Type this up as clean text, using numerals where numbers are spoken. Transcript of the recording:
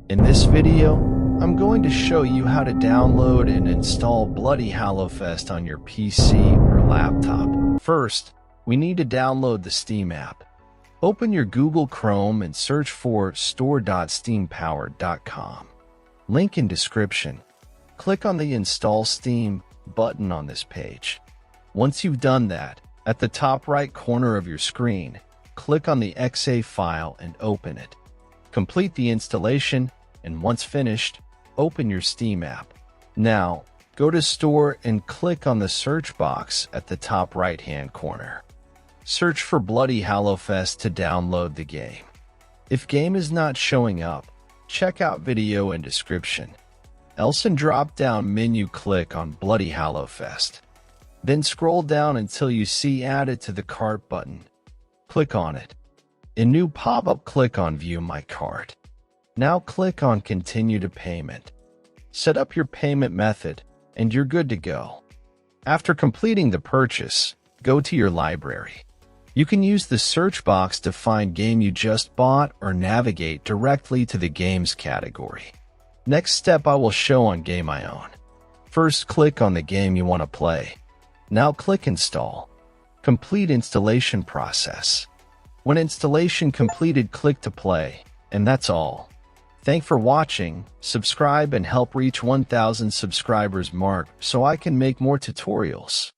In this video, I'm going to show you how to download and install Bloody Hallowfest on your PC or laptop. First, we need to download the Steam app. Open your Google Chrome and search for store.steampowered.com. Link in description. Click on the Install Steam button on this page. Once you've done that, at the top right corner of your screen, click on the .exe file and open it. Complete the installation, and once finished, open your Steam app. Now, go to Store and click on the search box at the top right-hand corner. Search for Bloody Hallowfest to download the game. If game is not showing up, check out video in description. Else in drop-down menu click on Bloody Hallowfest. Then scroll down until you see Add to the Cart button. Click on it. In new pop-up, click on View My Cart. Now click on Continue to Payment. Set up your payment method, and you're good to go. After completing the purchase, go to your library. You can use the search box to find game you just bought or navigate directly to the games category. Next step I will show on Game I Own. First, click on the game you want to play. Now click Install. Complete installation process. When installation completed, click to play, and that's all. Thanks for watching, subscribe and help reach 1,000 subscribers mark so I can make more tutorials.